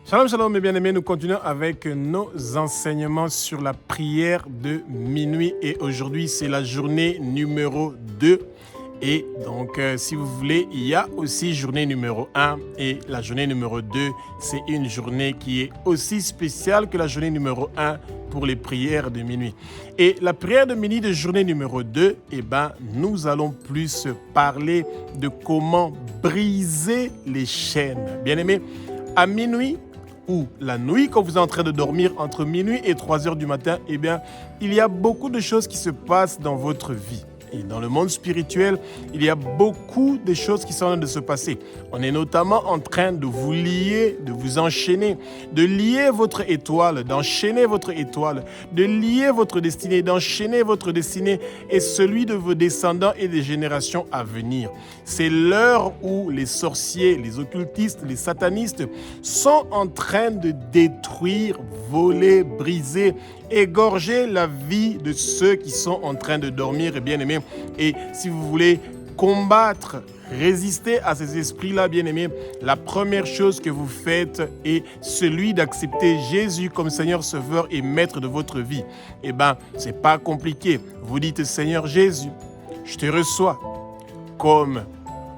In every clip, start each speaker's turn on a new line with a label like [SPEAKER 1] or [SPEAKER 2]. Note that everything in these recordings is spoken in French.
[SPEAKER 1] Shalom, shalom mes bien-aimés, nous continuons avec nos enseignements sur la prière de minuit et aujourd'hui c'est la journée numéro 2 et donc si vous voulez il y a aussi journée numéro 1 et la journée numéro 2 c'est une journée qui est aussi spéciale que la journée numéro 1 pour les prières de minuit. Et la prière de minuit de journée numéro 2, nous allons plus parler de comment briser les chaînes. Bien-aimés, à minuit, ou la nuit, quand vous êtes en train de dormir entre minuit et 3 heures du matin, il y a beaucoup de choses qui se passent dans votre vie. Et dans le monde spirituel, il y a beaucoup de choses qui sont en train de se passer. On est notamment en train de vous lier, de vous enchaîner, de lier votre étoile, d'enchaîner votre étoile, de lier votre destinée, d'enchaîner votre destinée et celui de vos descendants et des générations à venir. C'est l'heure où les sorciers, les occultistes, les satanistes sont en train de détruire, voler, briser, égorger la vie de ceux qui sont en train de dormir, bien-aimés. Et si vous voulez combattre, résister à ces esprits-là, bien-aimés, la première chose que vous faites est celui d'accepter Jésus comme Seigneur, Sauveur et Maître de votre vie. C'est pas compliqué. Vous dites, Seigneur Jésus, je te reçois comme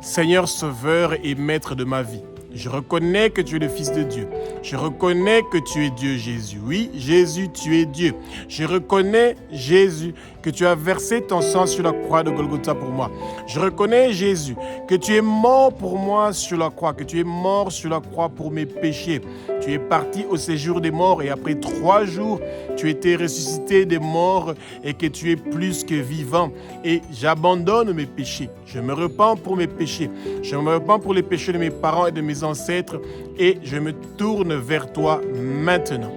[SPEAKER 1] Seigneur, Sauveur et Maître de ma vie. Je reconnais que tu es le Fils de Dieu. Je reconnais que tu es Dieu, Jésus. Oui, Jésus, tu es Dieu. Je reconnais, Jésus, que tu as versé ton sang sur la croix de Golgotha pour moi. Je reconnais, Jésus, que tu es mort pour moi sur la croix, que tu es mort sur la croix pour mes péchés. Tu es parti au séjour des morts et après 3 jours, tu étais ressuscité des morts et que tu es plus que vivant. Et j'abandonne mes péchés. Je me repens pour mes péchés. Je me repens pour les péchés de mes parents et de mes ancêtres et je me tourne vers toi maintenant.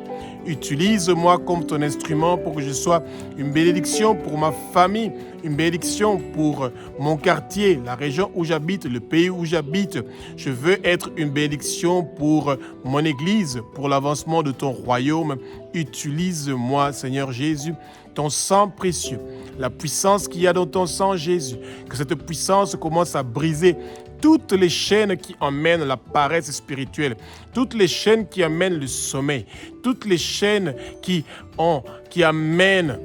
[SPEAKER 1] Utilise-moi comme ton instrument pour que je sois une bénédiction pour ma famille, une bénédiction pour mon quartier, la région où j'habite, le pays où j'habite. Je veux être une bénédiction pour mon Église, pour l'avancement de ton royaume. Utilise-moi, Seigneur Jésus, ton sang précieux, la puissance qu'il y a dans ton sang, Jésus. Que cette puissance commence à briser toutes les chaînes qui emmènent la paresse spirituelle, toutes les chaînes qui amènent le sommeil, toutes les chaînes qui amènent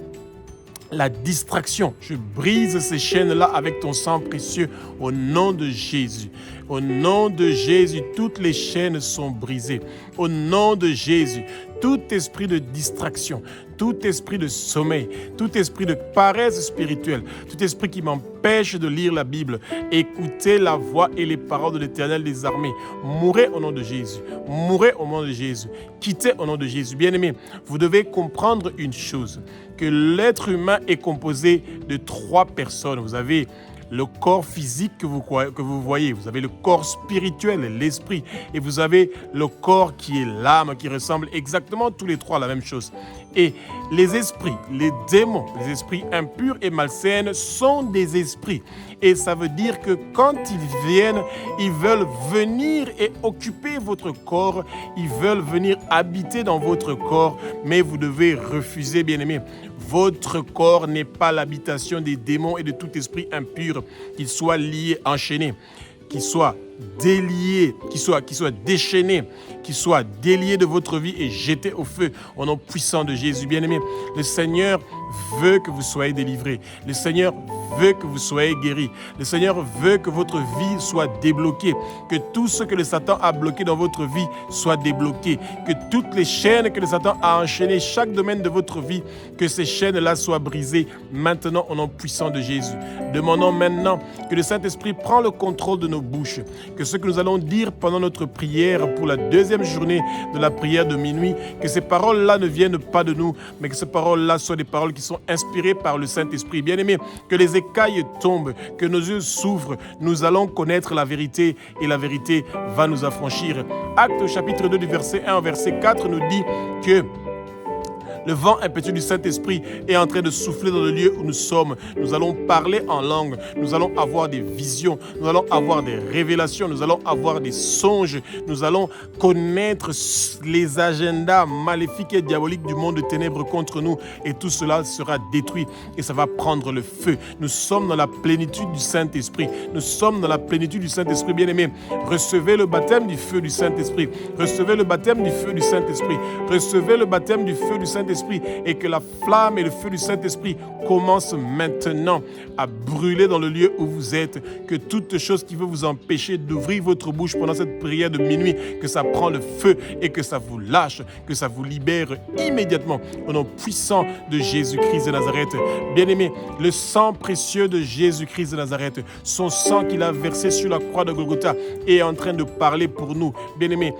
[SPEAKER 1] la distraction. Je brise ces chaînes-là avec ton sang précieux au nom de Jésus. Au nom de Jésus, toutes les chaînes sont brisées. Au nom de Jésus, tout esprit de distraction, tout esprit de sommeil, tout esprit de paresse spirituelle, tout esprit qui m'empêche de lire la Bible, écouter la voix et les paroles de l'Éternel des armées, mourrez au nom de Jésus, mourrez au nom de Jésus, quittez au nom de Jésus. Bien-aimés, vous devez comprendre une chose, que l'être humain est composé de 3 personnes. Vous avez le corps physique que vous voyez, vous avez le corps spirituel, l'esprit, et vous avez le corps qui est l'âme, qui ressemble exactement tous les 3 à la même chose. Et les esprits, les démons, les esprits impurs et malsains sont des esprits. Et ça veut dire que quand ils viennent, ils veulent venir et occuper votre corps, ils veulent venir habiter dans votre corps, mais vous devez refuser, bien-aimés. Votre corps n'est pas l'habitation des démons et de tout esprit impur, qu'il soit lié, enchaîné, qu'il soit délié, qu'il soit déchaîné, qu'il soit délié de votre vie et jeté au feu au nom puissant de Jésus. Bien-aimé, le Seigneur veut que vous soyez délivrés. Le Seigneur veut que vous soyez guéris. Le Seigneur veut que votre vie soit débloquée, que tout ce que le Satan a bloqué dans votre vie soit débloqué, que toutes les chaînes que le Satan a enchaînées, chaque domaine de votre vie, que ces chaînes-là soient brisées maintenant au nom puissant de Jésus. Demandons maintenant que le Saint-Esprit prenne le contrôle de nos bouches, que ce que nous allons dire pendant notre prière pour la 2e journée de la prière de minuit, que ces paroles-là ne viennent pas de nous, mais que ces paroles-là soient des paroles qui sont inspirées par le Saint-Esprit. Bien-aimés, que les écailles tombent, que nos yeux s'ouvrent, nous allons connaître la vérité et la vérité va nous affranchir. Actes chapitre 2 du verset 1 au verset 4 nous dit que Le vent impétueux du Saint-Esprit est en train de souffler dans le lieu où nous sommes. Nous allons parler en langue. Nous allons avoir des visions. Nous allons avoir des révélations. Nous allons avoir des songes. Nous allons connaître les agendas maléfiques et diaboliques du monde de ténèbres contre nous. Et tout cela sera détruit et ça va prendre le feu. Nous sommes dans la plénitude du Saint-Esprit. Nous sommes dans la plénitude du Saint-Esprit, bien-aimés. Recevez le baptême du feu du Saint-Esprit. Recevez le baptême du feu du Saint-Esprit. Recevez le baptême du feu du Saint-Esprit et que la flamme et le feu du Saint-Esprit commencent maintenant à brûler dans le lieu où vous êtes. Que toute chose qui veut vous empêcher d'ouvrir votre bouche pendant cette prière de minuit, que ça prend le feu et que ça vous lâche, que ça vous libère immédiatement au nom puissant de Jésus-Christ de Nazareth. Bien-aimés, le sang précieux de Jésus-Christ de Nazareth, son sang qu'il a versé sur la croix de Golgotha est en train de parler pour nous. Bien-aimés,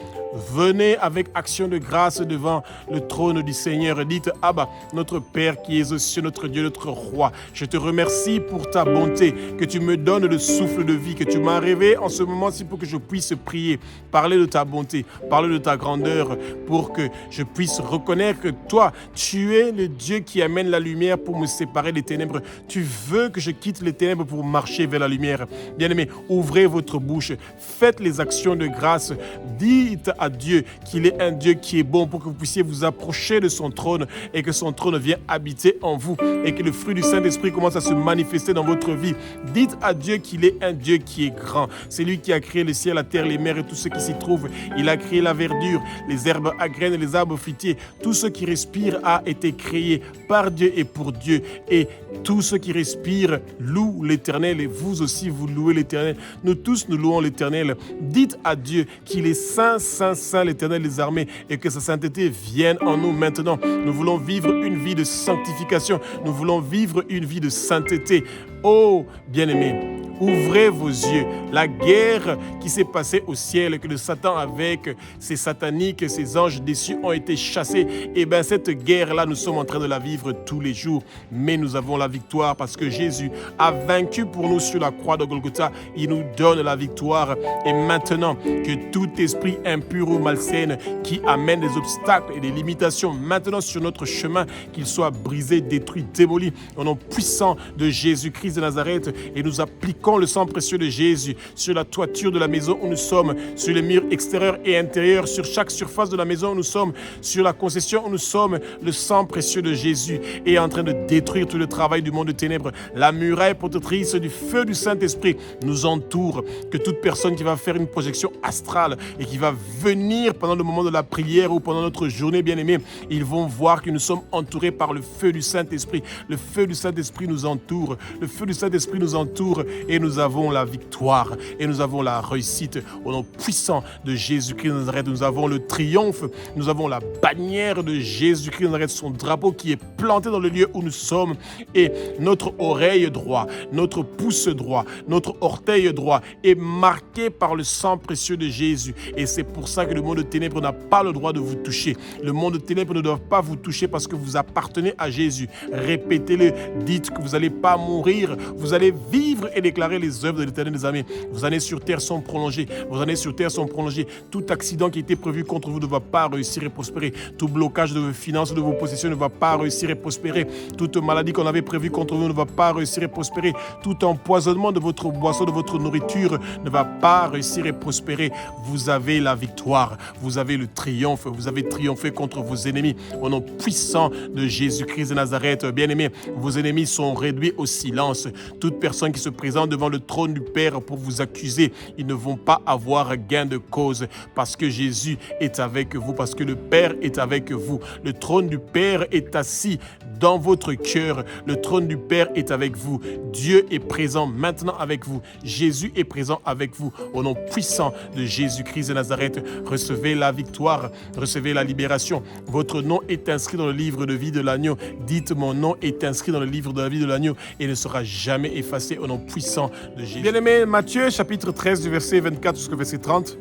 [SPEAKER 1] venez avec action de grâce devant le trône du Seigneur. Dites, Abba, notre Père qui es aux cieux, notre Dieu, notre Roi, je te remercie pour ta bonté, que tu me donnes le souffle de vie, que tu m'as réveillé en ce moment-ci pour que je puisse prier, parler de ta bonté, parler de ta grandeur, pour que je puisse reconnaître que toi, tu es le Dieu qui amène la lumière pour me séparer des ténèbres. Tu veux que je quitte les ténèbres pour marcher vers la lumière. Bien-aimés, ouvrez votre bouche, faites les actions de grâce, dites à Dieu qu'il est un Dieu qui est bon pour que vous puissiez vous approcher de son trône et que son trône vienne habiter en vous et que le fruit du Saint-Esprit commence à se manifester dans votre vie. Dites à Dieu qu'il est un Dieu qui est grand. C'est lui qui a créé le ciel, la terre, les mers et tout ce qui s'y trouve. Il a créé la verdure, les herbes à graines et les arbres fruitiers. Tout ce qui respire a été créé par Dieu et pour Dieu. Et tout ce qui respire loue l'Éternel et vous aussi vous louez l'Éternel. Nous tous nous louons l'Éternel. Dites à Dieu qu'il est saint, saint, saint, l'Éternel des armées et que sa sainteté vienne en nous maintenant. Nous voulons vivre une vie de sanctification. Nous voulons vivre une vie de sainteté. Oh, bien-aimés, ouvrez vos yeux. La guerre qui s'est passée au ciel, que le Satan avec ses sataniques, ses anges déçus ont été chassés, et bien cette guerre-là, nous sommes en train de la vivre tous les jours. Mais nous avons la victoire parce que Jésus a vaincu pour nous sur la croix de Golgotha. Il nous donne la victoire. Et maintenant, que tout esprit impur ou malsain qui amène des obstacles et des limitations maintenant sur notre chemin, qu'il soit brisé, détruit, démoli au nom puissant de Jésus-Christ de Nazareth. Et nous appliquons le sang précieux de Jésus sur la toiture de la maison où nous sommes, sur les murs extérieurs et intérieurs, sur chaque surface de la maison où nous sommes, sur la concession où nous sommes. Le sang précieux de Jésus est en train de détruire tout le travail du monde de ténèbres. La muraille protectrice du feu du Saint-Esprit nous entoure. Que toute personne qui va faire une projection astrale et qui va venir pendant le moment de la prière ou pendant notre journée, bien-aimée, ils vont voir que nous sommes entourés par le feu du Saint-Esprit. Le feu du Saint-Esprit nous entoure. Le feu du Saint-Esprit nous entoure et nous avons la victoire et nous avons la réussite au nom puissant de Jésus-Christ de Nazareth. Nous avons le triomphe, nous avons la bannière de Jésus-Christ de Nazareth, son drapeau qui est planté dans le lieu où nous sommes et notre oreille droite, notre pouce droit, notre orteil droit est marqué par le sang précieux de Jésus et c'est pour ça que le monde de ténèbres n'a pas le droit de vous toucher. Le monde de ténèbres ne doit pas vous toucher parce que vous appartenez à Jésus. Répétez-le, dites que vous n'allez pas mourir, vous allez vivre et déclarer les œuvres de l'Éternel des armées. Vos années sur terre sont prolongées. Vos années sur terre sont prolongées. Tout accident qui était prévu contre vous ne va pas réussir et prospérer. Tout blocage de vos finances, de vos possessions ne va pas réussir et prospérer. Toute maladie qu'on avait prévue contre vous ne va pas réussir et prospérer. Tout empoisonnement de votre boisson, de votre nourriture ne va pas réussir et prospérer. Vous avez la victoire. Vous avez le triomphe. Vous avez triomphé contre vos ennemis. Au nom puissant de Jésus-Christ de Nazareth, bien-aimés, vos ennemis sont réduits au silence. Toute personne qui se présente devant le trône du Père pour vous accuser, ils ne vont pas avoir gain de cause parce que Jésus est avec vous, parce que le Père est avec vous. Le trône du Père est assis dans votre cœur. Le trône du Père est avec vous. Dieu est présent maintenant avec vous. Jésus est présent avec vous. Au nom puissant de Jésus-Christ de Nazareth, recevez la victoire, recevez la libération. Votre nom est inscrit dans le livre de vie de l'agneau. Dites, mon nom est inscrit dans le livre de la vie de l'agneau et ne sera jamais effacé au nom puissant de Jésus. Bien-aimé, Matthieu chapitre 13 du verset 24 jusqu'au verset 30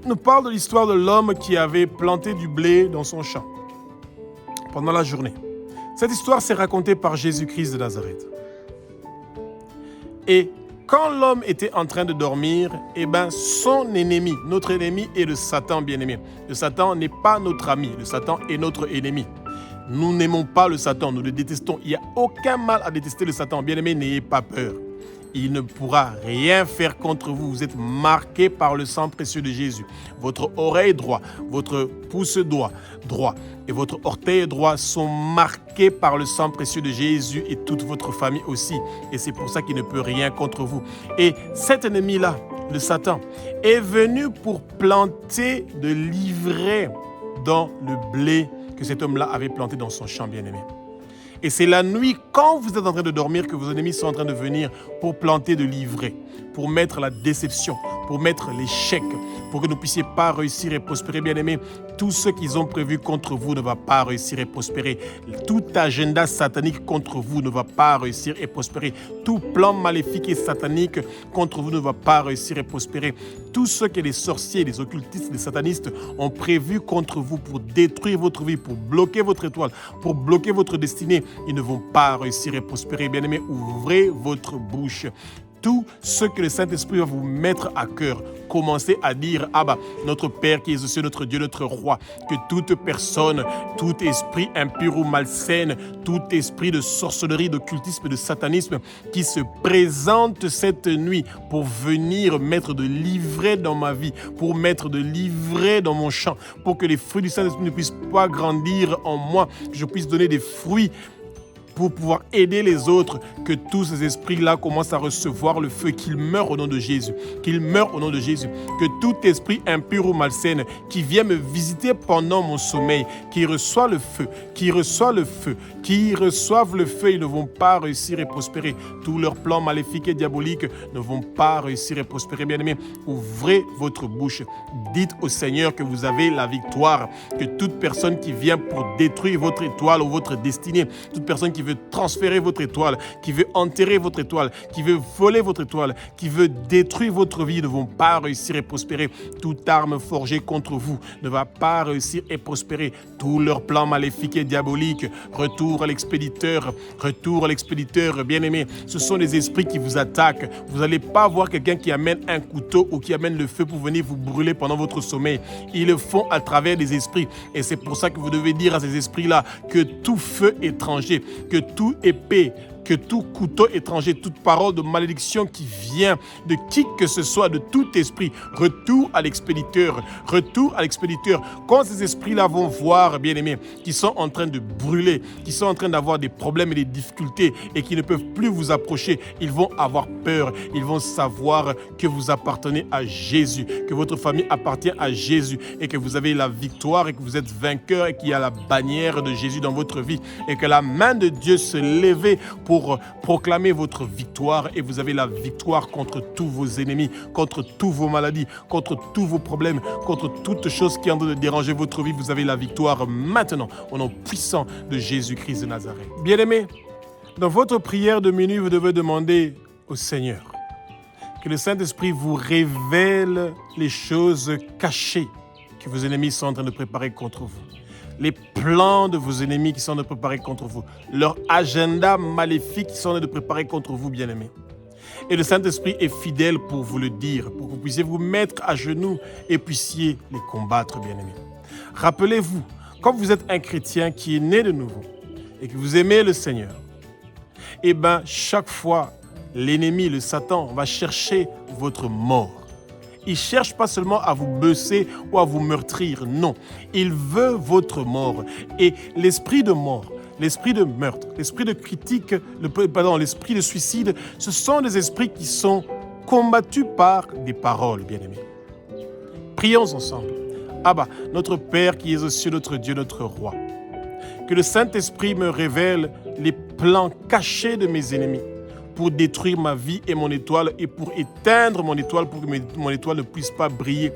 [SPEAKER 1] nous parle de l'histoire de l'homme qui avait planté du blé dans son champ pendant la journée. Cette histoire s'est racontée par Jésus-Christ de Nazareth. Et quand l'homme était en train de dormir, son ennemi, notre ennemi est le Satan, bien-aimé. Le Satan n'est pas notre ami, le Satan est notre ennemi. Nous n'aimons pas le Satan, nous le détestons. Il n'y a aucun mal à détester le Satan. Bien-aimés, n'ayez pas peur. Il ne pourra rien faire contre vous. Vous êtes marqués par le sang précieux de Jésus. Votre oreille droite, votre pouce droit et votre orteil droit sont marqués par le sang précieux de Jésus et toute votre famille aussi. Et c'est pour ça qu'il ne peut rien contre vous. Et cet ennemi-là, le Satan, est venu pour planter de l'ivraie dans le blé que cet homme-là avait planté dans son champ, bien-aimé. Et c'est la nuit, quand vous êtes en train de dormir, que vos ennemis sont en train de venir pour planter de l'ivraie, pour mettre la déception, pour mettre l'échec, pour que vous ne puissiez pas réussir et prospérer. Bien-aimés, tout ce qu'ils ont prévu contre vous ne va pas réussir et prospérer. Tout agenda satanique contre vous ne va pas réussir et prospérer. Tout plan maléfique et satanique contre vous ne va pas réussir et prospérer. Tout ce que les sorciers, les occultistes, les satanistes ont prévu contre vous pour détruire votre vie, pour bloquer votre étoile, pour bloquer votre destinée, ils ne vont pas réussir et prospérer. Bien-aimés, ouvrez votre bouche. Tout ce que le Saint-Esprit va vous mettre à cœur, commencez à dire « Abba, notre Père qui est aux cieux, notre Dieu, notre Roi », que toute personne, tout esprit impur ou malsain, tout esprit de sorcellerie, d'occultisme, de satanisme qui se présente cette nuit pour venir mettre de l'ivraie dans ma vie, pour mettre de l'ivraie dans mon champ, pour que les fruits du Saint-Esprit ne puissent pas grandir en moi, que je puisse donner des fruits pour pouvoir aider les autres, que tous ces esprits-là commencent à recevoir le feu, qu'ils meurent au nom de Jésus, qu'ils meurent au nom de Jésus, que tout esprit impur ou malsain qui vient me visiter pendant mon sommeil, qui reçoit le feu, qui reçoit le feu, qui reçoivent le feu, ils ne vont pas réussir et prospérer. Tous leurs plans maléfiques et diaboliques ne vont pas réussir et prospérer. Bien-aimés, ouvrez votre bouche, dites au Seigneur que vous avez la victoire, que toute personne qui vient pour détruire votre étoile ou votre destinée, toute personne qui veut transférer votre étoile, qui veut enterrer votre étoile, qui veut voler votre étoile, qui veut détruire votre vie, ne vont pas réussir et prospérer. Toute arme forgée contre vous ne va pas réussir et prospérer. Tous leurs plans maléfiques et diaboliques, retour à l'expéditeur, bien-aimé. Ce sont les esprits qui vous attaquent. Vous n'allez pas voir quelqu'un qui amène un couteau ou qui amène le feu pour venir vous brûler pendant votre sommeil. Ils le font à travers des esprits. Et c'est pour ça que vous devez dire à ces esprits-là que tout feu étranger, que tout épée, que tout couteau étranger, toute parole de malédiction qui vient de qui que ce soit, de tout esprit, retour à l'expéditeur, retour à l'expéditeur. Quand ces esprits-là vont voir, bien-aimés, qui sont en train de brûler, qui sont en train d'avoir des problèmes et des difficultés et qui ne peuvent plus vous approcher, ils vont avoir peur, ils vont savoir que vous appartenez à Jésus, que votre famille appartient à Jésus et que vous avez la victoire et que vous êtes vainqueur et qu'il y a la bannière de Jésus dans votre vie et que la main de Dieu se lève pour proclamer votre victoire et vous avez la victoire contre tous vos ennemis, contre toutes vos maladies, contre tous vos problèmes, contre toute chose qui est en train de déranger votre vie. Vous avez la victoire maintenant au nom puissant de Jésus-Christ de Nazareth. Bien-aimés, dans votre prière de minuit, vous devez demander au Seigneur que le Saint-Esprit vous révèle les choses cachées que vos ennemis sont en train de préparer contre vous. Les plans de vos ennemis qui sont en train de préparer contre vous. Leur agenda maléfique qui sont en train de préparer contre vous, bien-aimés. Et le Saint-Esprit est fidèle pour vous le dire, pour que vous puissiez vous mettre à genoux et puissiez les combattre, bien-aimés. Rappelez-vous, quand vous êtes un chrétien qui est né de nouveau et que vous aimez le Seigneur, eh bien, chaque fois, l'ennemi, le Satan, va chercher votre mort. Il ne cherche pas seulement à vous bosser ou à vous meurtrir, non. Il veut votre mort. Et l'esprit de mort, l'esprit de meurtre, l'esprit de critique, l'esprit de suicide, ce sont des esprits qui sont combattus par des paroles, bien-aimés. Prions ensemble. Abba, notre Père qui es aux cieux, notre Dieu, notre Roi. Que le Saint-Esprit me révèle les plans cachés de mes ennemis pour détruire ma vie et mon étoile et pour éteindre mon étoile pour que mon étoile ne puisse pas briller.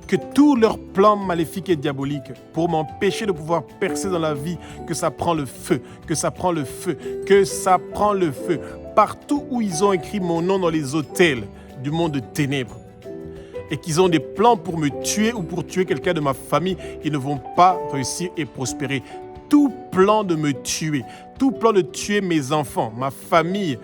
[SPEAKER 1] Que tous leurs plans maléfiques et diaboliques pour m'empêcher de pouvoir percer dans la vie, que ça prend le feu, que ça prend le feu, que ça prend le feu. Partout où ils ont écrit mon nom dans les hôtels du monde de ténèbres et qu'ils ont des plans pour me tuer ou pour tuer quelqu'un de ma famille, ils ne vont pas réussir et prospérer. Tout plan de me tuer, tout plan de tuer mes enfants, ma famille,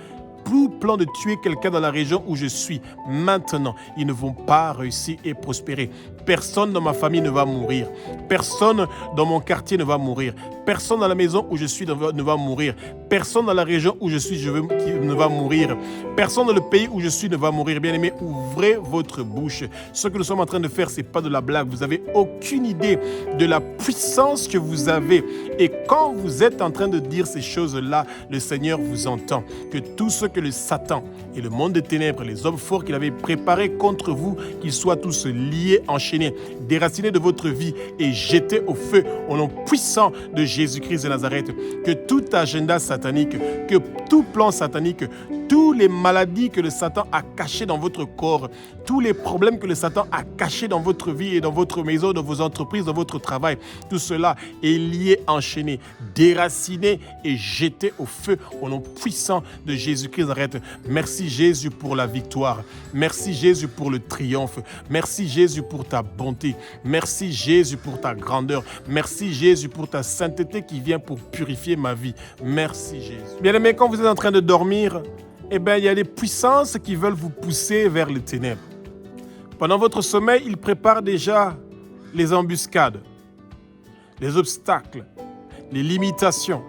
[SPEAKER 1] tout plan de tuer quelqu'un dans la région où je suis, maintenant, ils ne vont pas réussir et prospérer. Personne dans ma famille ne va mourir. Personne dans mon quartier ne va mourir. Personne dans la maison où je suis ne va mourir. Personne dans la région où je suis ne va mourir. Personne dans le pays où je suis ne va mourir. Bien-aimés, ouvrez votre bouche. Ce que nous sommes en train de faire, ce n'est pas de la blague. Vous n'avez aucune idée de la puissance que vous avez. Et quand vous êtes en train de dire ces choses-là, le Seigneur vous entend. Que tout ce que le Satan et le monde des ténèbres, les hommes forts qu'il avait préparés contre vous, qu'ils soient tous liés, enchaînés, déracinés de votre vie et jetés au feu au nom puissant de Jésus-Christ de Nazareth. Que tout agenda satanique, que tout plan satanique, toutes les maladies que le Satan a cachées dans votre corps, tous les problèmes que le Satan a cachés dans votre vie et dans votre maison, dans vos entreprises, dans votre travail, tout cela est lié, enchaîné, déraciné et jeté au feu au nom puissant de Jésus-Christ de Nazareth. Merci Jésus pour la victoire. Merci Jésus pour le triomphe. Merci Jésus pour ta bonté. Merci Jésus pour ta grandeur. Merci Jésus pour ta sainteté qui vient pour purifier ma vie. Merci Jésus. Bien-aimés, quand vous êtes en train de dormir, il y a des puissances qui veulent vous pousser vers les ténèbres. Pendant votre sommeil, ils préparent déjà les embuscades, les obstacles, les limitations,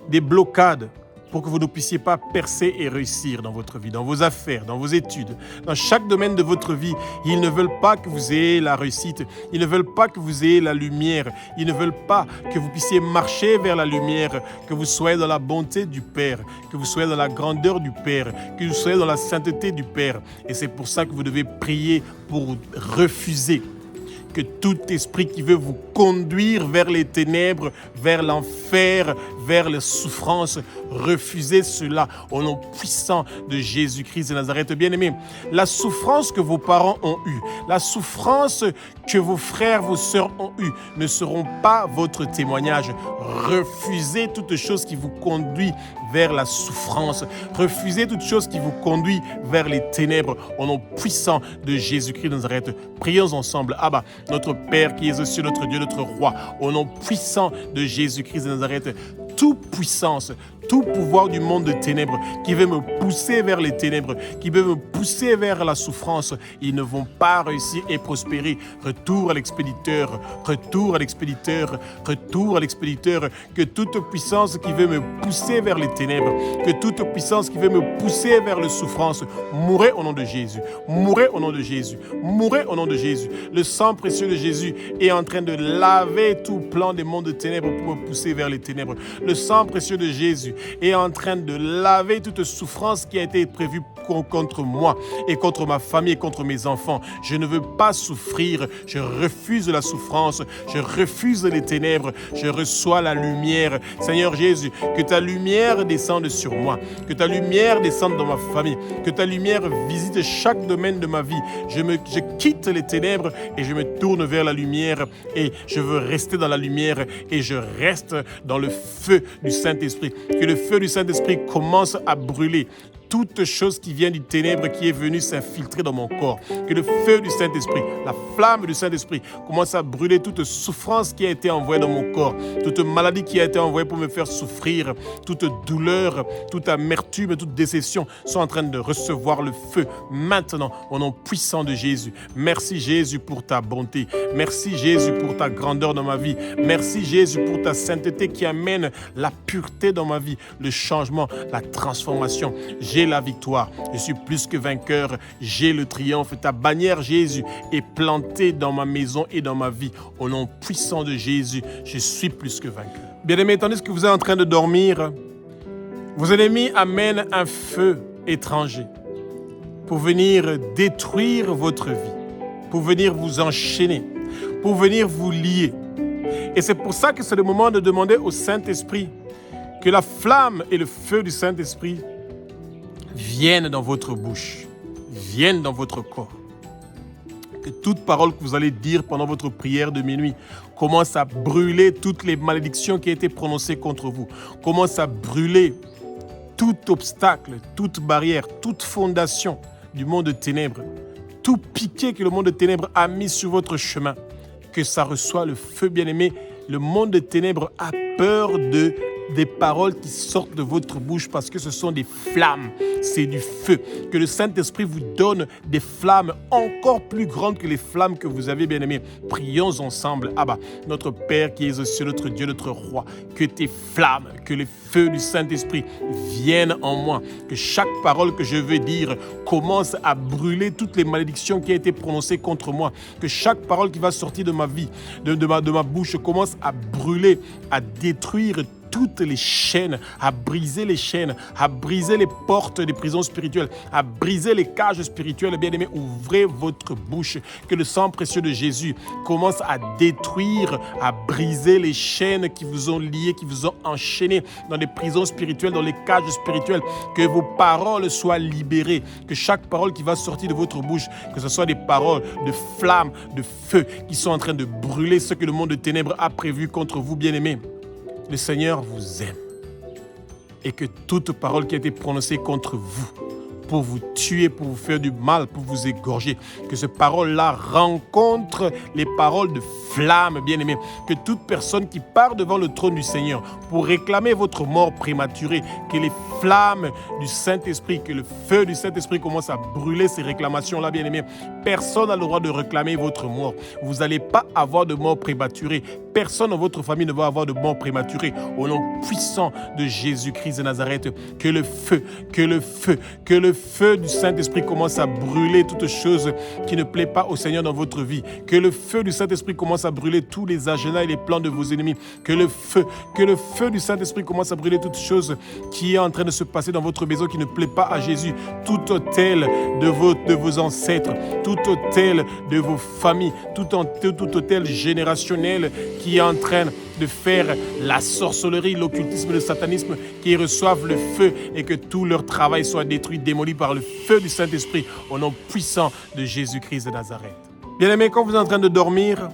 [SPEAKER 1] des blocades pour que vous ne puissiez pas percer et réussir dans votre vie, dans vos affaires, dans vos études, dans chaque domaine de votre vie. Ils ne veulent pas que vous ayez la réussite. Ils ne veulent pas que vous ayez la lumière. Ils ne veulent pas que vous puissiez marcher vers la lumière, que vous soyez dans la bonté du Père, que vous soyez dans la grandeur du Père, que vous soyez dans la sainteté du Père. Et c'est pour ça que vous devez prier pour refuser que tout esprit qui veut vous conduire vers les ténèbres, vers l'enfer, vers les souffrances, refusez cela au nom puissant de Jésus-Christ de Nazareth. Bien-aimés, la souffrance que vos parents ont eue, la souffrance que vos frères, vos sœurs ont eue, ne seront pas votre témoignage. Refusez toute chose qui vous conduit vers la souffrance. Refusez toute chose qui vous conduit vers les ténèbres au nom puissant de Jésus-Christ de Nazareth. Prions ensemble. Abba, notre Père qui est aux cieux, notre Dieu, notre Roi, au nom puissant de Jésus-Christ de Nazareth, toute puissance, tout pouvoir du monde de ténèbres qui veut me pousser vers les ténèbres, qui veut me pousser vers la souffrance, ils ne vont pas réussir et prospérer. Retour à l'expéditeur, retour à l'expéditeur, retour à l'expéditeur. Que toute puissance qui veut me pousser vers les ténèbres, que toute puissance qui veut me pousser vers la souffrance, mourrez au nom de Jésus, mourrez au nom de Jésus, mourrez au nom de Jésus. Le sang précieux de Jésus est en train de laver tout plan des mondes de ténèbres pour me pousser vers les ténèbres. Le sang précieux de Jésus est en train de laver toute souffrance qui a été prévue contre moi et contre ma famille et contre mes enfants. Je ne veux pas souffrir. Je refuse la souffrance. Je refuse les ténèbres. Je reçois la lumière. Seigneur Jésus, que ta lumière descende sur moi. Que ta lumière descende dans ma famille. Que ta lumière visite chaque domaine de ma vie. Je quitte les ténèbres et je me tourne vers la lumière et je veux rester dans la lumière et je reste dans le feu du Saint-Esprit. Que le feu du Saint-Esprit commence à brûler toute chose qui vient du ténèbre qui est venue s'infiltrer dans mon corps. Que le feu du Saint-Esprit, la flamme du Saint-Esprit commence à brûler toute souffrance qui a été envoyée dans mon corps, toute maladie qui a été envoyée pour me faire souffrir, toute douleur, toute amertume, toute déception sont en train de recevoir le feu maintenant au nom puissant de Jésus. Merci Jésus pour ta bonté. Merci Jésus pour ta grandeur dans ma vie. Merci Jésus pour ta sainteté qui amène la pureté dans ma vie, le changement, la transformation. J'ai la victoire, je suis plus que vainqueur, j'ai le triomphe. Ta bannière Jésus est plantée dans ma maison et dans ma vie. Au nom puissant de Jésus, je suis plus que vainqueur. Bien-aimés, tandis que vous êtes en train de dormir, vos ennemis amènent un feu étranger pour venir détruire votre vie, pour venir vous enchaîner, pour venir vous lier. Et c'est pour ça que c'est le moment de demander au Saint-Esprit que la flamme et le feu du Saint-Esprit viennent dans votre bouche, viennent dans votre corps. Que toute parole que vous allez dire pendant votre prière de minuit commence à brûler toutes les malédictions qui ont été prononcées contre vous. Commence à brûler tout obstacle, toute barrière, toute fondation du monde de ténèbres, tout piquet que le monde de ténèbres a mis sur votre chemin. Que ça reçoit le feu bien-aimé. Le monde de ténèbres a peur de des paroles qui sortent de votre bouche parce que ce sont des flammes, c'est du feu. Que le Saint-Esprit vous donne des flammes encore plus grandes que les flammes que vous avez, bien-aimés. Prions ensemble. Abba, notre Père qui es aux cieux, notre Dieu, notre Roi, que tes flammes, que les feux du Saint-Esprit viennent en moi. Que chaque parole que je veux dire commence à brûler toutes les malédictions qui ont été prononcées contre moi. Que chaque parole qui va sortir de ma vie, de ma bouche, commence à brûler, à détruire toutes les chaînes, à briser les chaînes, à briser les portes des prisons spirituelles, à briser les cages spirituelles. Bien-aimés, ouvrez votre bouche. Que le sang précieux de Jésus commence à détruire, à briser les chaînes qui vous ont liés, qui vous ont enchaînés dans les prisons spirituelles, dans les cages spirituelles. Que vos paroles soient libérées. Que chaque parole qui va sortir de votre bouche, que ce soit des paroles de flammes, de feu, qui sont en train de brûler ce que le monde de ténèbres a prévu contre vous, bien-aimés. Le Seigneur vous aime et que toute parole qui a été prononcée contre vous, pour vous tuer, pour vous faire du mal, pour vous égorger, que ces paroles-là rencontrent les paroles de flamme, bien-aimés. Que toute personne qui part devant le trône du Seigneur pour réclamer votre mort prématurée, que les flammes du Saint-Esprit, que le feu du Saint-Esprit commence à brûler ces réclamations-là, bien-aimés. Personne n'a le droit de réclamer votre mort. Vous n'allez pas avoir de mort prématurée. Personne dans votre famille ne va avoir de mort prématurée. Au nom puissant de Jésus-Christ de Nazareth, que le feu du Saint-Esprit commence à brûler toutes choses qui ne plaisent pas au Seigneur dans votre vie. Que le feu du Saint-Esprit commence à brûler tous les agendas et les plans de vos ennemis. Que le feu du Saint-Esprit commence à brûler toutes choses qui est en train de se passer dans votre maison qui ne plaît pas à Jésus. Tout autel de vos ancêtres, tout autel de vos familles, tout autel générationnel qui est en train de faire la sorcellerie, l'occultisme, le satanisme, qui reçoivent le feu et que tout leur travail soit détruit, démoli par le feu du Saint-Esprit au nom puissant de Jésus-Christ de Nazareth. Bien-aimés, quand vous êtes en train de dormir,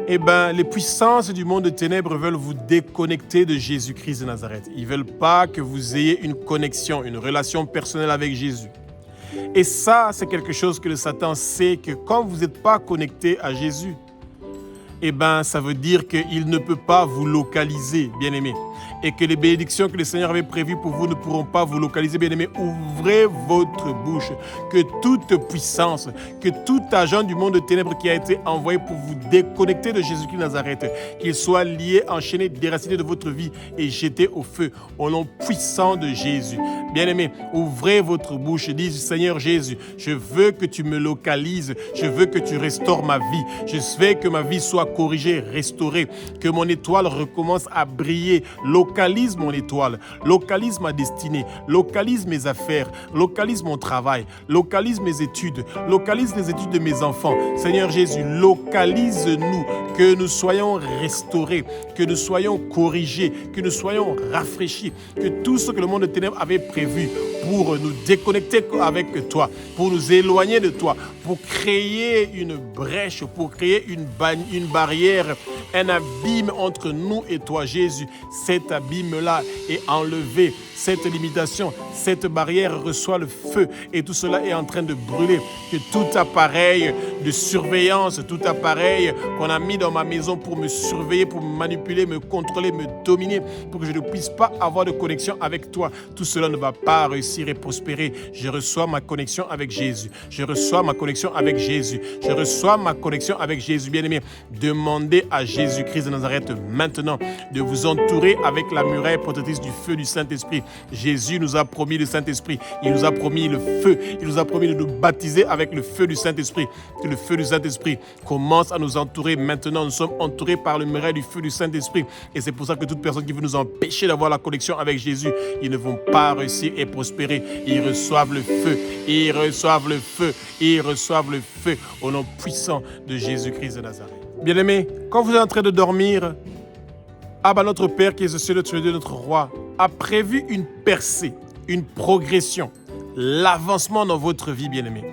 [SPEAKER 1] les puissances du monde de ténèbres veulent vous déconnecter de Jésus-Christ de Nazareth. Ils ne veulent pas que vous ayez une connexion, une relation personnelle avec Jésus. Et ça, c'est quelque chose que le Satan sait, que quand vous n'êtes pas connecté à Jésus, ça veut dire qu'il ne peut pas vous localiser, bien-aimés. Et que les bénédictions que le Seigneur avait prévues pour vous ne pourront pas vous localiser, bien-aimés. Ouvrez votre bouche. Que toute puissance, que tout agent du monde de ténèbres qui a été envoyé pour vous déconnecter de Jésus-Christ de Nazareth, qu'il soit lié, enchaîné, déraciné de votre vie et jeté au feu, au nom puissant de Jésus. Bien-aimés, ouvrez votre bouche. Dites, Seigneur Jésus, je veux que tu me localises. Je veux que tu restaures ma vie. Je veux que ma vie soit corrigée, restaurée. Que mon étoile recommence à briller. Localise mon étoile, localise ma destinée, localise mes affaires, localise mon travail, localise mes études, localise les études de mes enfants. Seigneur Jésus, localise-nous, que nous soyons restaurés, que nous soyons corrigés, que nous soyons rafraîchis, que tout ce que le monde de ténèbres avait prévu pour nous déconnecter avec toi, pour nous éloigner de toi, pour créer une brèche, pour créer une barrière, un abîme entre nous et toi, Jésus. Cet abîme-là est enlevé. Cette limitation, cette barrière reçoit le feu et tout cela est en train de brûler. Que tout appareil de surveillance, tout appareil qu'on a mis dans ma maison pour me surveiller, pour me manipuler, me contrôler, me dominer, pour que je ne puisse pas avoir de connexion avec toi, tout cela ne va pas réussir et prospérer. Je reçois ma connexion avec Jésus. Je reçois ma connexion avec Jésus. Je reçois ma connexion avec Jésus. Bien-aimé, demandez à Jésus-Christ de Nazareth maintenant de vous entourer avec la muraille protectrice du feu du Saint-Esprit. Jésus nous a promis le Saint-Esprit. Il nous a promis le feu. Il nous a promis de nous baptiser avec le feu du Saint-Esprit. Que le feu du Saint-Esprit commence à nous entourer. Maintenant, nous sommes entourés par le muraille du feu du Saint-Esprit. Et c'est pour ça que toute personne qui veut nous empêcher d'avoir la connexion avec Jésus, ils ne vont pas réussir et prospérer. Ils reçoivent le feu. Ils reçoivent le feu. Ils reçoivent le feu au nom puissant de Jésus-Christ de Nazareth. Bien-aimés, quand vous êtes en train de dormir, notre Père qui est au ciel, notre Dieu, notre Roi, a prévu une percée, une progression, l'avancement dans votre vie, bien-aimés.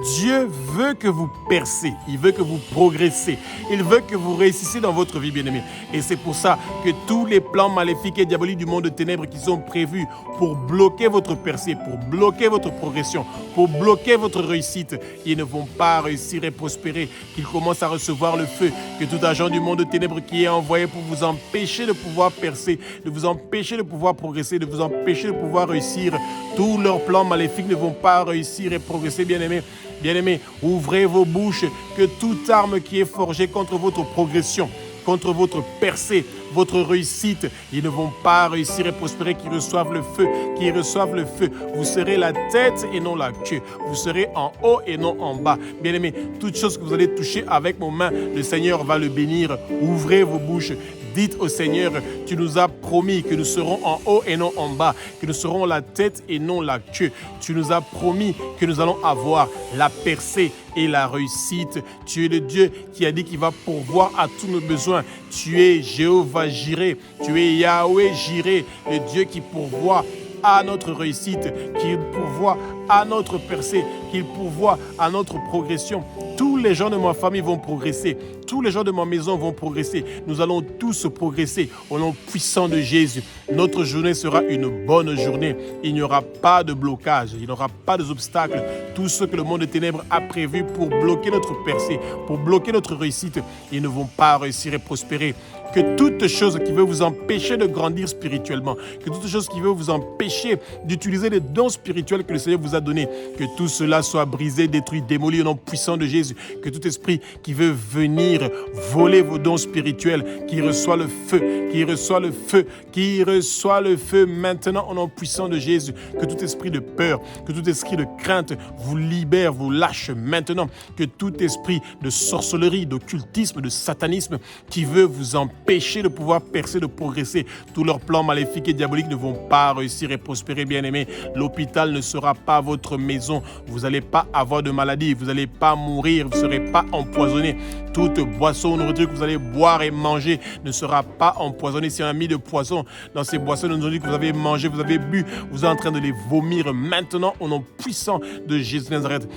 [SPEAKER 1] Dieu veut que vous percez, il veut que vous progressez, il veut que vous réussissiez dans votre vie, bien-aimés. Et c'est pour ça que tous les plans maléfiques et diaboliques du monde de ténèbres qui sont prévus pour bloquer votre percée, pour bloquer votre progression, pour bloquer votre réussite, ils ne vont pas réussir et prospérer, qu'ils commencent à recevoir le feu, que tout agent du monde de ténèbres qui est envoyé pour vous empêcher de pouvoir percer, de vous empêcher de pouvoir progresser, de vous empêcher de pouvoir réussir, tous leurs plans maléfiques ne vont pas réussir et progresser, bien-aimés. Bien-aimés, ouvrez vos bouches, que toute arme qui est forgée contre votre progression, contre votre percée, votre réussite, ils ne vont pas réussir et prospérer, qu'ils reçoivent le feu, qu'ils reçoivent le feu. Vous serez la tête et non la queue. Vous serez en haut et non en bas. Bien-aimés, toute chose que vous allez toucher avec vos mains, le Seigneur va le bénir. Ouvrez vos bouches. Dites au Seigneur, tu nous as promis que nous serons en haut et non en bas, que nous serons la tête et non la queue. Tu nous as promis que nous allons avoir la percée et la réussite. Tu es le Dieu qui a dit qu'il va pourvoir à tous nos besoins. Tu es Jéhovah Jireh, tu es Yahweh Jireh, le Dieu qui pourvoit à notre réussite, qui pourvoit à notre percée, qu'il pourvoit à notre progression. Tous les gens de ma famille vont progresser. Tous les gens de ma maison vont progresser. Nous allons tous progresser au nom puissant de Jésus. Notre journée sera une bonne journée. Il n'y aura pas de blocage. Il n'y aura pas d'obstacles. Tout ce que le monde des ténèbres a prévu pour bloquer notre percée, pour bloquer notre réussite, ils ne vont pas réussir et prospérer. Que toute chose qui veut vous empêcher de grandir spirituellement, que toute chose qui veut vous empêcher d'utiliser les dons spirituels que le Seigneur vous a donnés, que tout cela soit brisé, détruit, démoli au nom puissant de Jésus. Que tout esprit qui veut venir voler vos dons spirituels, qui reçoit le feu, qui reçoit le feu, qui reçoit le feu maintenant au nom puissant de Jésus. Que tout esprit de peur, que tout esprit de crainte vous libère, vous lâche maintenant. Que tout esprit de sorcellerie, d'occultisme, de satanisme qui veut vous empêcher de pouvoir percer, de progresser, tous leurs plans maléfiques et diaboliques ne vont pas réussir et prospérer, bien-aimés. L'hôpital ne sera pas votre maison. Vous n'allez pas avoir de maladie, vous n'allez pas mourir, vous ne serez pas empoisonné. Toute boisson ou nourriture que vous allez boire et manger ne sera pas empoisonnée. Si on a mis de poison dans ces boissons de nourriture que vous avez mangé, vous avez bu, vous êtes en train de les vomir maintenant au nom puissant de Jésus de Nazareth.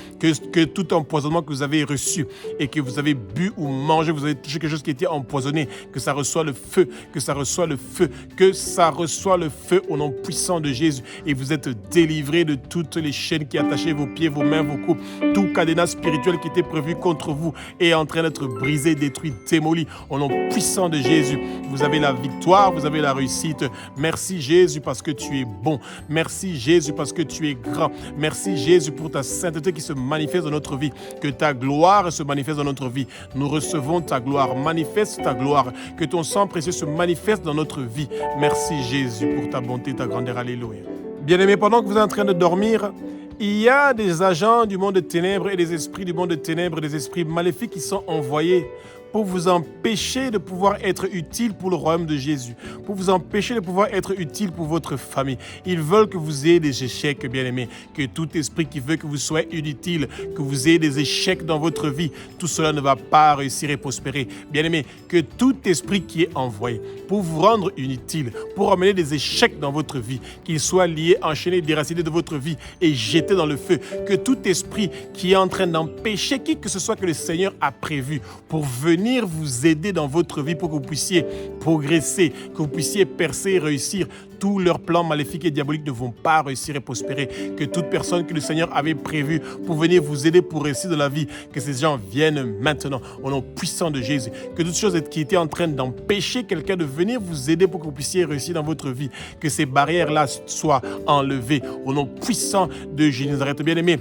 [SPEAKER 1] Que tout empoisonnement que vous avez reçu et que vous avez bu ou mangé, vous avez touché quelque chose qui était empoisonné, que ça reçoit le feu, que ça reçoit le feu, que ça reçoit le feu au nom puissant de Jésus. Et vous êtes délivrés de toutes les chaînes qui attachaient vos pieds, vos mains, vos coups. Tout cadenas spirituel qui était prévu contre vous est en train d'être brisé, détruit, démoli au nom puissant de Jésus. Vous avez la victoire, vous avez la réussite. Merci Jésus parce que tu es bon. Merci Jésus parce que tu es grand. Merci Jésus pour ta sainteté qui se manifeste dans notre vie. Que ta gloire se manifeste dans notre vie. Nous recevons ta gloire. Manifeste ta gloire. Que ton sang précieux se manifeste dans notre vie. Merci Jésus pour ta bonté, ta grandeur. Alléluia. Bien-aimés, pendant que vous êtes en train de dormir, il y a des agents du monde des ténèbres et des esprits du monde des ténèbres, des esprits maléfiques qui sont envoyés pour vous empêcher de pouvoir être utile pour le royaume de Jésus, pour vous empêcher de pouvoir être utile pour votre famille. Ils veulent que vous ayez des échecs, bien-aimés, que tout esprit qui veut que vous soyez inutile, que vous ayez des échecs dans votre vie, tout cela ne va pas réussir et prospérer. Bien-aimés, que tout esprit qui est envoyé pour vous rendre inutile, pour amener des échecs dans votre vie, qu'il soit lié, enchaîné, déraciné de votre vie et jeté dans le feu, que tout esprit qui est en train d'empêcher qui que ce soit que le Seigneur a prévu pour venir vous aider dans votre vie pour que vous puissiez progresser, que vous puissiez percer et réussir. Tous leurs plans maléfiques et diaboliques ne vont pas réussir et prospérer. Que toute personne que le Seigneur avait prévue pour venir vous aider pour réussir dans la vie, que ces gens viennent maintenant au nom puissant de Jésus. Que toute chose qui était en train d'empêcher quelqu'un de venir vous aider pour que vous puissiez réussir dans votre vie, que ces barrières-là soient enlevées au nom puissant de Jésus de Nazareth. Bien-aimés,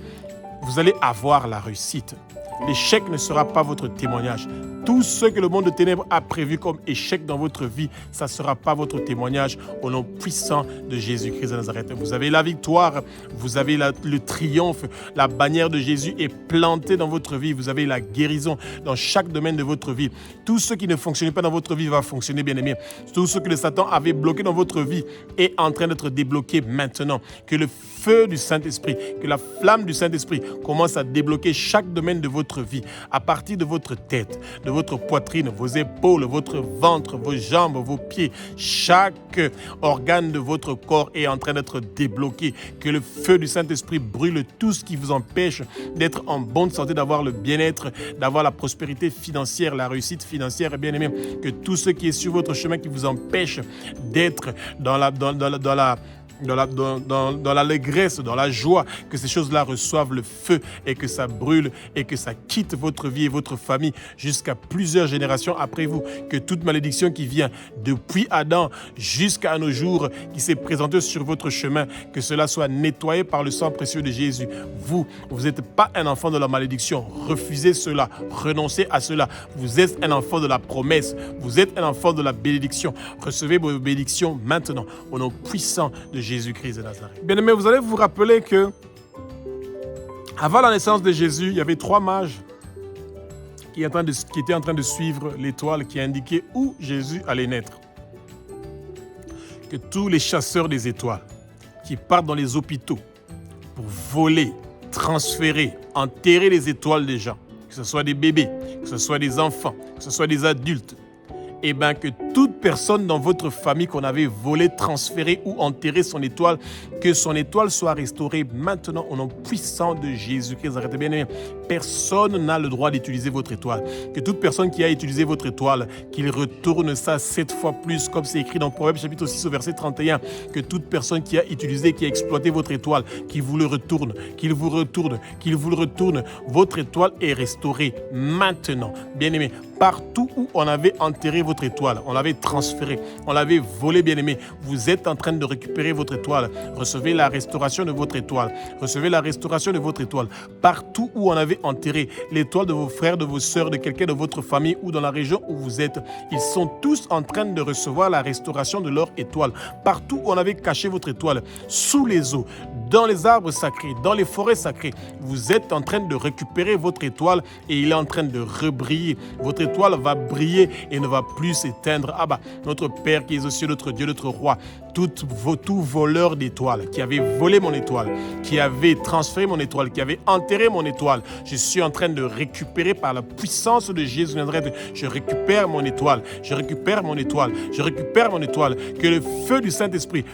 [SPEAKER 1] vous allez avoir la réussite. L'échec ne sera pas votre témoignage. Tout ce que le monde de ténèbres a prévu comme échec dans votre vie, ça ne sera pas votre témoignage au nom puissant de Jésus-Christ de Nazareth. Vous avez la victoire, vous avez le triomphe, la bannière de Jésus est plantée dans votre vie. Vous avez la guérison dans chaque domaine de votre vie. Tout ce qui ne fonctionne pas dans votre vie va fonctionner, bien-aimé. Tout ce que le Satan avait bloqué dans votre vie est en train d'être débloqué maintenant. Que le feu du Saint-Esprit, que la flamme du Saint-Esprit commence à débloquer chaque domaine de votre votre vie, à partir de votre tête, de votre poitrine, vos épaules, votre ventre, vos jambes, vos pieds, chaque organe de votre corps est en train d'être débloqué. Que le feu du Saint-Esprit brûle tout ce qui vous empêche d'être en bonne santé, d'avoir le bien-être, d'avoir la prospérité financière, la réussite financière. Et bien aimé, que tout ce qui est sur votre chemin qui vous empêche d'être dans l'allégresse, dans la joie, que ces choses-là reçoivent le feu et que ça brûle et que ça quitte votre vie et votre famille jusqu'à plusieurs générations après vous. Que toute malédiction qui vient depuis Adam jusqu'à nos jours, qui s'est présentée sur votre chemin, que cela soit nettoyé par le sang précieux de Jésus. Vous n'êtes pas un enfant de la malédiction. Refusez cela, renoncez à cela. Vous êtes un enfant de la promesse. Vous êtes un enfant de la bénédiction. Recevez vos bénédictions maintenant au nom puissant de Jésus-Christ de Nazareth. Bien-aimés, vous allez vous rappeler que avant la naissance de Jésus, il y avait 3 mages qui étaient en train de suivre l'étoile qui indiquait où Jésus allait naître. Que tous les chasseurs des étoiles qui partent dans les hôpitaux pour voler, transférer, enterrer les étoiles des gens, que ce soit des bébés, que ce soit des enfants, que ce soit des adultes, et bien que toute personne dans votre famille qu'on avait volé, transféré ou enterré son étoile, que son étoile soit restaurée maintenant au nom puissant de Jésus-Christ. Arrêtez bien, aimé. Personne n'a le droit d'utiliser votre étoile. Que toute personne qui a utilisé votre étoile, qu'il retourne ça 7 fois plus, comme c'est écrit dans Proverbes chapitre 6 au verset 31. Que toute personne qui a utilisé, qui a exploité votre étoile, qu'il vous le retourne, qu'il vous retourne, qu'il vous le retourne. Votre étoile est restaurée maintenant. Bien aimé, partout où on avait enterré votre étoile, on l'avait transférée, on l'avait volée, bien aimé, vous êtes en train de récupérer votre étoile. Recevez la restauration de votre étoile. Recevez la restauration de votre étoile. Partout où on avait enterré l'étoile de vos frères, de vos sœurs, de quelqu'un de votre famille ou dans la région où vous êtes, ils sont tous en train de recevoir la restauration de leur étoile. Partout où on avait caché votre étoile, sous les eaux, dans les arbres sacrés, dans les forêts sacrées, vous êtes en train de récupérer votre étoile et il est en train de rebriller. Votre étoile va briller et ne va plus s'éteindre. Ah bah, notre Père qui est aux cieux, notre Dieu, notre Roi, tout voleur d'étoiles qui avait volé mon étoile, qui avait transféré mon étoile, qui avait enterré mon étoile, je suis en train de récupérer par la puissance de Jésus de Nazareth. Je récupère mon étoile, je récupère mon étoile, je récupère mon étoile. Que le feu du Saint-Esprit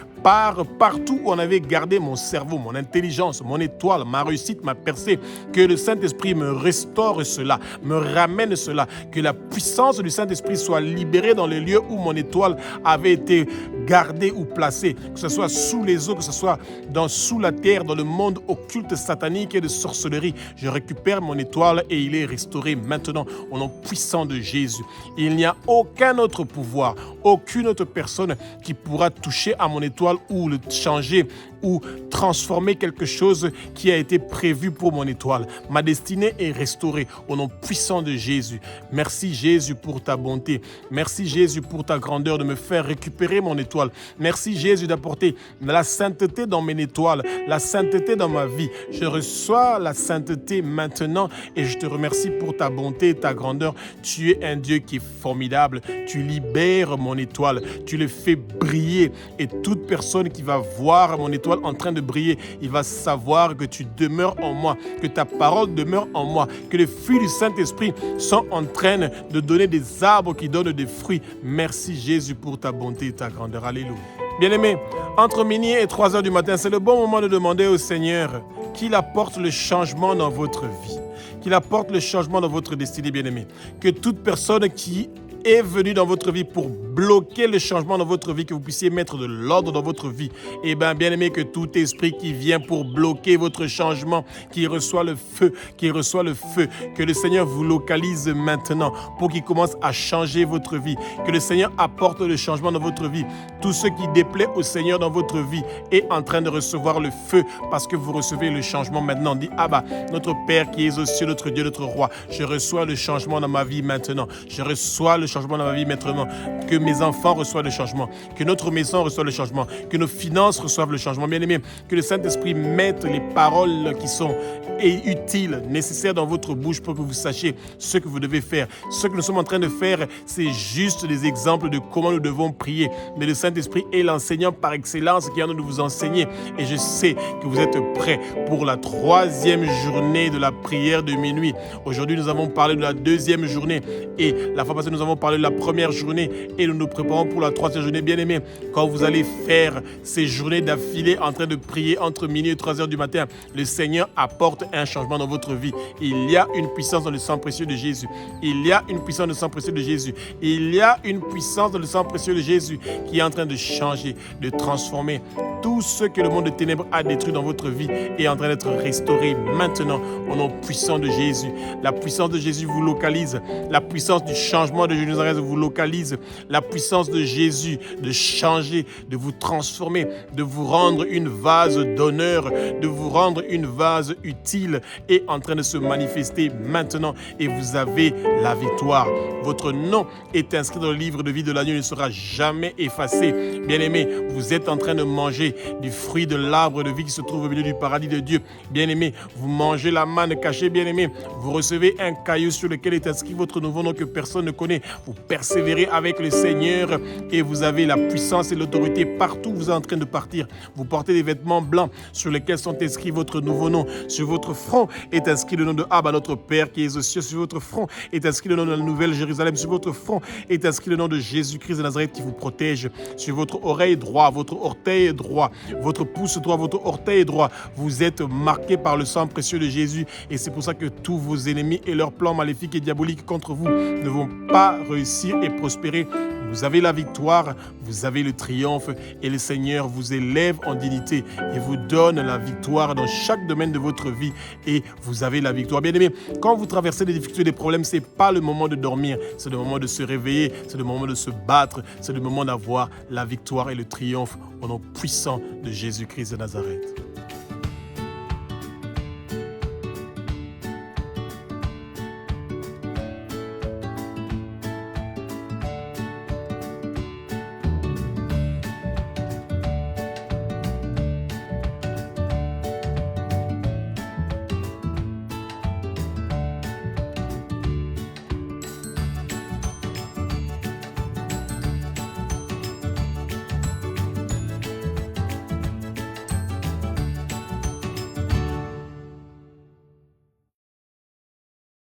[SPEAKER 1] partout où on avait gardé mon cerveau, mon intelligence, mon étoile, ma réussite, ma percée, que le Saint-Esprit me restaure cela, me ramène cela, que la puissance du Saint-Esprit soit libérée dans les lieux où mon étoile avait été gardée ou placée, que ce soit sous les eaux, que ce soit sous la terre, dans le monde occulte satanique et de sorcellerie. Je récupère mon étoile et il est restauré maintenant au nom puissant de Jésus. Il n'y a aucun autre pouvoir, aucune autre personne qui pourra toucher à mon étoile ou le changer ou transformer quelque chose qui a été prévu pour mon étoile. Ma destinée est restaurée au nom puissant de Jésus. Merci Jésus pour ta bonté. Merci Jésus pour ta grandeur de me faire récupérer mon étoile. Merci Jésus d'apporter la sainteté dans mes étoiles, la sainteté dans ma vie. Je reçois la sainteté maintenant et je te remercie pour ta bonté et ta grandeur. Tu es un Dieu qui est formidable. Tu libères mon étoile. Tu le fais briller et toute personne qui va voir mon étoile en train de briller, il va savoir que tu demeures en moi, que ta parole demeure en moi, que les fruits du Saint-Esprit sont en train de donner des arbres qui donnent des fruits. Merci Jésus pour ta bonté et ta grandeur. Alléluia. Bien-aimés, entre minuit et 3 heures du matin, c'est le bon moment de demander au Seigneur qu'il apporte le changement dans votre vie, qu'il apporte le changement dans votre destinée, bien-aimés. Que toute personne qui est venu dans votre vie pour bloquer le changement dans votre vie, que vous puissiez mettre de l'ordre dans votre vie. Et bien, bien aimé, que tout esprit qui vient pour bloquer votre changement, qui reçoit le feu, que le Seigneur vous localise maintenant pour qu'il commence à changer votre vie, que le Seigneur apporte le changement dans votre vie. Tout ce qui déplaît au Seigneur dans votre vie est en train de recevoir le feu parce que vous recevez le changement maintenant. Dis, Abba, notre Père qui est aux cieux, notre Dieu, notre Roi, je reçois le changement dans ma vie maintenant. Je reçois le changement changement dans ma vie maintenant. Que mes enfants reçoivent le changement. Que notre maison reçoive le changement. Que nos finances reçoivent le changement. Bien-aimé, que le Saint-Esprit mette les paroles qui sont utiles, nécessaires dans votre bouche pour que vous sachiez ce que vous devez faire. Ce que nous sommes en train de faire, c'est juste des exemples de comment nous devons prier. Mais le Saint-Esprit est l'enseignant par excellence qui est en train de vous enseigner. Et je sais que vous êtes prêts pour la 3e journée de la prière de minuit. Aujourd'hui, nous avons parlé de la 2e journée. Et la fois passée, nous avons parlé de la 1re journée. Et nous nous préparons pour la 3e journée. Bien-aimés, quand vous allez faire ces journées d'affilée en train de prier entre minuit et 3 heures du matin, le Seigneur apporte un changement dans votre vie. Il y a une puissance dans le sang précieux de Jésus. Il y a une puissance dans le sang précieux de Jésus. Il y a une puissance dans le sang précieux de Jésus qui est en train de changer, de transformer tout ce que le monde de ténèbres a détruit dans votre vie est en train d'être restauré maintenant au nom puissant de Jésus. La puissance de Jésus vous localise. La puissance du changement de Jésus vous localise. La puissance de Jésus de changer, de vous transformer, de vous rendre une vase d'honneur, de vous rendre une vase utile est en train de se manifester maintenant et vous avez la victoire. Votre nom est inscrit dans le livre de vie de l'agneau, il ne sera jamais effacé. Bien-aimés, vous êtes en train de manger du fruit de l'arbre de vie qui se trouve au milieu du paradis de Dieu. Bien-aimés, vous mangez la manne cachée. Bien-aimés, vous recevez un caillou sur lequel est inscrit votre nouveau nom que personne ne connaît. Vous persévérez avec le Seigneur et vous avez la puissance et l'autorité partout où vous êtes en train de partir. Vous portez des vêtements blancs sur lesquels sont inscrits votre nouveau nom. Sur votre front est inscrit le nom de Abba, notre Père qui est aux cieux. Sur votre front est inscrit le nom de la Nouvelle Jérusalem. Sur votre front est inscrit le nom de Jésus-Christ de Nazareth qui vous protège. Sur votre oreille droite, votre orteil droit, votre pouce droit, votre orteil droit, vous êtes marqué par le sang précieux de Jésus. Et c'est pour ça que tous vos ennemis et leurs plans maléfiques et diaboliques contre vous ne vont pas réussir et prospérer. Vous avez la victoire, vous avez le triomphe et le Seigneur vous élève en dignité et vous donne la victoire dans chaque domaine de votre vie et vous avez la victoire. Bien-aimés, quand vous traversez des difficultés, des problèmes, ce n'est pas le moment de dormir, c'est le moment de se réveiller, c'est le moment de se battre, c'est le moment d'avoir la victoire et le triomphe au nom puissant de Jésus-Christ de Nazareth.